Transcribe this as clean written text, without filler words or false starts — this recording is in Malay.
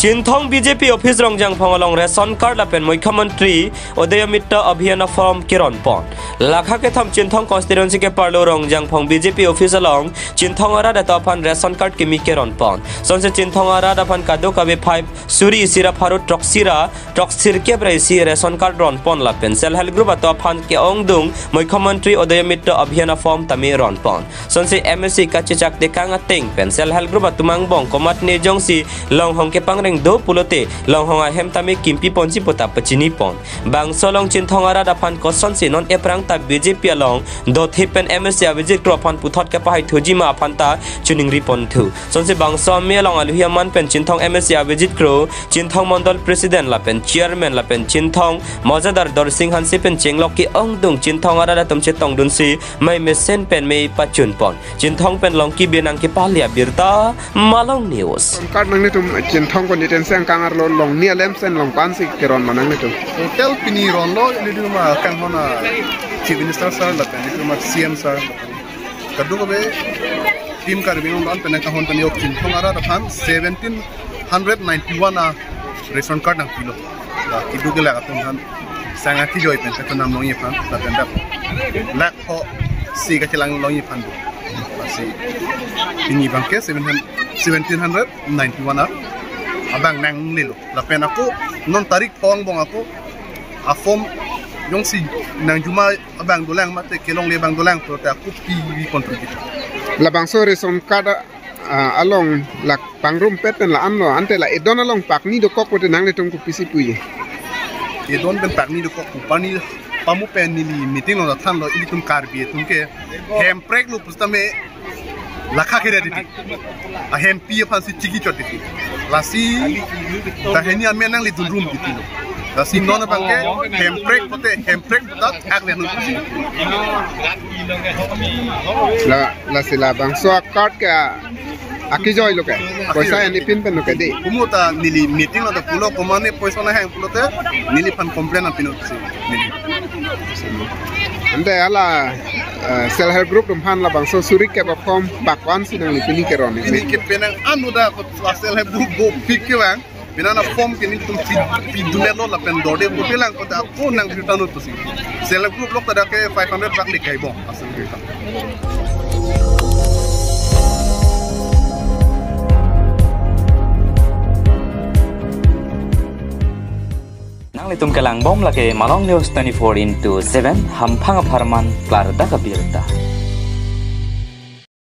Chinthong BJP office Rongjangphong along rationcard lapen mukhyamantri Udyamita abhiyaan form keron pon lakha ke tham Chinthong constituency ke parlo Rongjangphong BJP office along Chinthong ara data pan rationcard ke mi keron pon sonse Chinthong ara dapan kado kabe 5 suri sira pharu troksir ke praisi rationcard ron pon lapen self help group ato pan ke ongdung mukhyamantri Udyamita abhiyaan form tami ron pon sonse MSC ka chechak dekang ateng pen self help group atumang bong komat ne jongsi long hong ke pang do pulote long honga hem tami kimpi ponsi pota pachini pon bang solong Chinthong ara dapan koson si non eprang ta BJP along do thipen MSC abijit krophan puthot ke pahai thujima phanta chuning ripon thu sonse bang som me long alhiaman pen Chinthong MSC abijit kro Chinthong mandal president lapen chairman lapen Chinthong mojadar dor singh han sipen chenglok ki ongdung Chinthong ara datam che tong dun si mai mesen pen mei pachun pon Chinthong pen long ki benang ki palia birta malong news card nang nitum Chinthong ko niten sang kangar lo long nia lemsen long pansi keron manang nitum hotel pini ron lo nitum ma kan hona chief minister sir la pen nitum ma CM sir kadu ko be team kar binong don pen ka hon pen yok Chinthong ara da phan 1791 a ration card nang kilo la kidu ke la ka ton han sanga ki joy pen ka nam long ye phan la pen da lak ho si ka chilang long ye phan si pini bangke 1791 a abang nang lilo la pen aku non tarik pong bong aku afom yong si nang juma abang dolang mate kelong le bang dolang pro ta aku pi contribute la bang sore son kada along la pangrum peten la anlo ante la edon along pak ni do kok wote nang le tung ku pisi puye edon ben pak ni do kok pani pamu pen ni meeting lo than lo ilitum karbi tum ke hem prek lu pustame lakha kere diti a hem pi pan si chiki choti la si ta heni a menang li room diti la si non bangke hem prek pote hem prek dat ak le nu la sila bang so card ka akijoy lo ka poisa ani pin pen no ka de umuta nili meeting lo ta pulo komane poisa na hem pulo te nili pan complain a pinot si nili ande ala self help group dum han la bang so surik ke perform bakwan sinang li pini keron ni ke penang anu da ko self help group go pick ke wang binana form ke ni tum pi dumelo la pen dode ko pelang ko da ko nang bitano to si self help group lo ta da ke 500 bak li kai bon asal kita Litum kelang bom lagi Malong News 24/7 hampang aparman klar da kabirta.